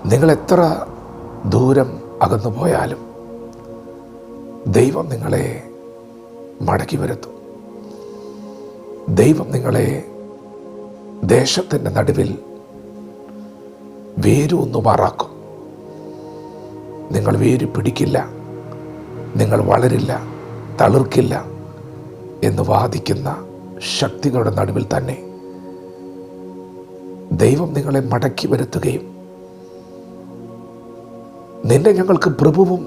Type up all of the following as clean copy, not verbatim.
നിങ്ങളെത്ര ദൂരം അകന്നു പോയാലും ദൈവം നിങ്ങളെ മടക്കി വരുത്തും. ദൈവം നിങ്ങളെ ദേശത്തിൻ്റെ നടുവിൽ വേരൂന്നുമാറാക്കും. നിങ്ങൾ വേര് പിടിക്കില്ല, നിങ്ങൾ വളരില്ല, തളിർക്കില്ല എന്ന് വാദിക്കുന്ന ശക്തികളുടെ നടുവിൽ തന്നെ ദൈവം നിങ്ങളെ മടക്കി വരുത്തുകയും നിന്നെ ഞങ്ങൾക്ക് പ്രഭുവും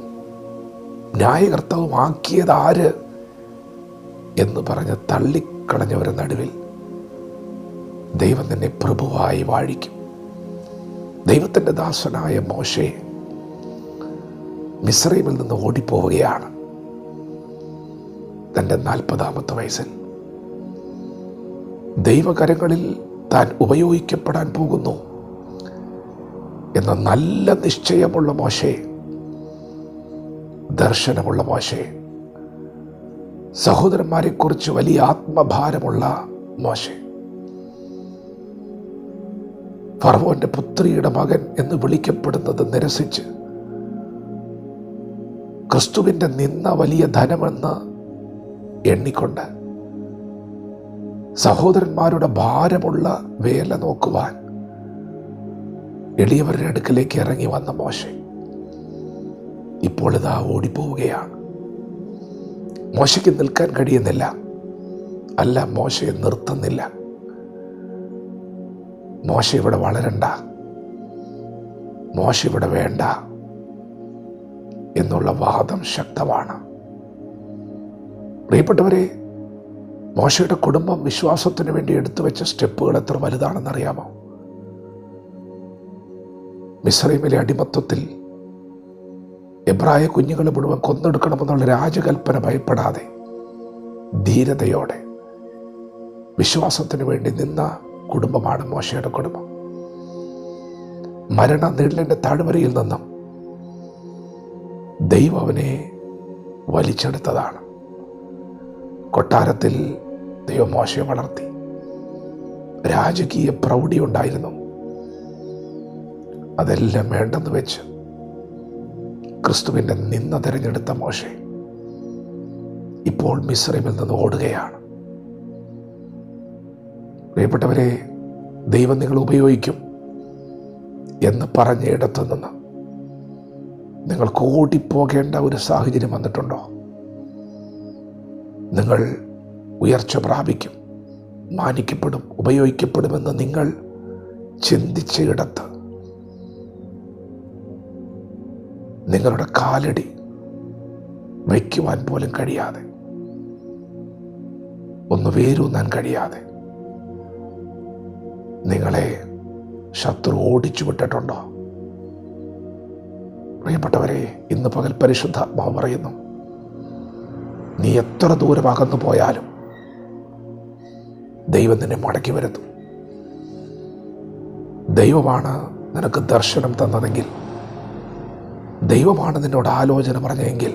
ന്യായകർത്താവും ആക്കിയതാര് എന്ന് പറഞ്ഞ് തള്ളിക്കളഞ്ഞവരുടെ നടുവിൽ ദൈവം നിന്നെ പ്രഭുവായി വാഴിക്കും. ദൈവത്തിൻ്റെ ദാസനായ മോശെ മിസ്രൈമിൽ നിന്ന് ഓടിപ്പോവുകയാണ്. തൻ്റെ 40-ാമത്തെ വയസ്സിൽ ദൈവകരങ്ങളിൽ താൻ ഉപയോഗിക്കപ്പെടാൻ പോകുന്നു എന്ന നല്ല നിശ്ചയമുള്ള മോശെ, ദർശനമുള്ള മോശെ, സഹോദരന്മാരെക്കുറിച്ച് വലിയ ആത്മഭാരമുള്ള മോശെ, ഫറവോന്റെ പുത്രിയുടെ മകൻ എന്ന് വിളിക്കപ്പെടുന്നത് നിരസിച്ച് ക്രിസ്തുവിൻ്റെ നിന്ന വലിയ ധനമെന്ന് എണ്ണിക്കൊണ്ട് സഹോദരന്മാരുടെ ഭാരമുള്ള വേല നോക്കുവാൻ എളിയവരുടെ അടുക്കലേക്ക് ഇറങ്ങി വന്ന മോശെ ഇപ്പോൾ ഇതാ ഓടിപ്പോവുകയാണ്. മോശയ്ക്ക് നിൽക്കാൻ കഴിയുന്നില്ല. അല്ല, മോശയെ നിർത്തുന്നില്ല. മോശ ഇവിടെ വളരണ്ട, മോശ ഇവിടെ വേണ്ട എന്നുള്ള വാദം ശക്തമാണ്. പ്രിയപ്പെട്ടവരെ, മോശയുടെ കുടുംബം വിശ്വാസത്തിന് വേണ്ടി എടുത്തു വെച്ച സ്റ്റെപ്പുകൾ എത്ര വലുതാണെന്നറിയാമോ? മിസ്രൈമിലെ അടിമത്വത്തിൽ എബ്രായ കുഞ്ഞുങ്ങളെ മുഴുവൻ കൊന്നെടുക്കണമെന്നുള്ള രാജകൽപ്പന ഭയപ്പെടാതെ ധീരതയോടെ വിശ്വാസത്തിന് വേണ്ടി നിന്ന കുടുംബമാണ് മോശയുടെ കുടുംബം. മരണ നിഴലിൻ്റെ താഴ്വരയിൽ നിന്നും ദൈവം അവനെ വലിച്ചെടുത്തതാണ്. കൊട്ടാരത്തിൽ ദൈവം മോശയെ വളർത്തി. രാജകീയ പ്രൗഢി ഉണ്ടായിരുന്നു. അതെല്ലാം വേണ്ടെന്ന് വെച്ച് ക്രിസ്തുവിൻ്റെ നിന്ന തിരഞ്ഞെടുത്ത മോശെ ഇപ്പോൾ മിസ്രൈമിൽ നിന്ന് ഓടുകയാണ്. പ്രിയപ്പെട്ടവരെ, ദൈവം നിങ്ങൾ ഉപയോഗിക്കും എന്ന് പറഞ്ഞ ഇടത്തു നിന്ന് നിങ്ങൾക്ക് ഓടിപ്പോകേണ്ട ഒരു സാഹചര്യം വന്നിട്ടുണ്ടോ? നിങ്ങൾ ഉയർച്ച പ്രാപിക്കും, മാനിക്കപ്പെടും, ഉപയോഗിക്കപ്പെടുമെന്ന് നിങ്ങൾ ചിന്തിച്ച ഇടത്ത് നിങ്ങളുടെ കാലടി വയ്ക്കുവാൻ പോലും കഴിയാതെ, ഒന്ന് വേരൂന്നാൻ കഴിയാതെ നിങ്ങളെ ശത്രു ഓടിച്ചു വിട്ടിട്ടുണ്ടോ? പ്രിയപ്പെട്ടവരെ, ഇന്ന് പകൽ പരിശുദ്ധാത്മാവ് പറയുന്നു, നീ എത്ര ദൂരം അകന്നു പോയാലും ദൈവം നിന്നെ മടക്കി വരുത്തും. ദൈവമാണ് നിനക്ക് ദർശനം തന്നതെങ്കിൽ, ദൈവമാണ് നിന്നോട് ആലോചന പറഞ്ഞതെങ്കിൽ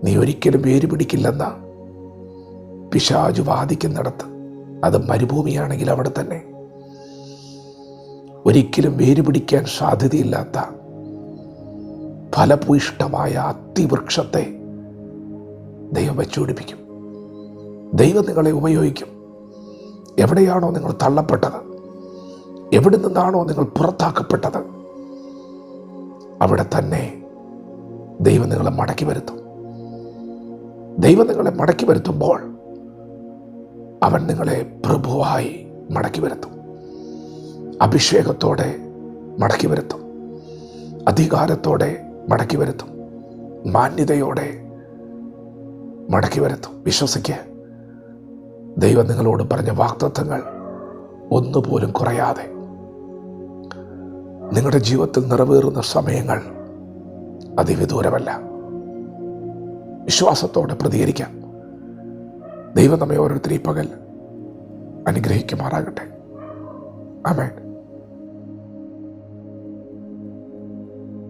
നീ ഒരിക്കലും വേര് പിടിക്കില്ലെന്ന പിശാചു വാദിക്കുന്നിടത്ത്, അത് മരുഭൂമിയാണെങ്കിൽ അവിടെ തന്നെ, ഒരിക്കലും വേര് പിടിക്കാൻ സാധ്യതയില്ലാത്ത ഫലഭൂയിഷ്ടമായ അത്തിവൃക്ഷത്തെ ദൈവം വെച്ചുപിടിപ്പിക്കും. ദൈവം നിങ്ങളെ ഉപയോഗിക്കും. എവിടെയാണോ നിങ്ങൾ തള്ളപ്പെട്ടത്, എവിടെ നിന്നാണോ നിങ്ങൾ പുറത്താക്കപ്പെട്ടത്, അവിടെ തന്നെ ദൈവം നിങ്ങളെ മടക്കി വരുത്തും. ദൈവം നിങ്ങളെ മടക്കി വരുത്തുമ്പോൾ അവൻ നിങ്ങളെ പ്രഭുവായി മടക്കി വരുത്തും. അഭിഷേകത്തോടെ മടക്കി വരുത്തും, അധികാരത്തോടെ മടക്കി വരുത്തും, മാന്യതയോടെ മടക്കി വരുത്തും. വിശ്വസിക്ക്, ദൈവം നിങ്ങളോട് പറഞ്ഞ വാഗ്ദത്തങ്ങൾ ഒന്നുപോലും കുറയാതെ നിങ്ങളുടെ ജീവിതത്തിൽ നിറവേറുന്ന സമയങ്ങൾ അതിവിദൂരമല്ല. വിശ്വാസത്തോടെ പ്രതികരിക്കാം. ദൈവം നമ്മെ ഓരോരുത്തരെയും പകൽ അനുഗ്രഹിക്കുമാറാകട്ടെ. ആമേൻ.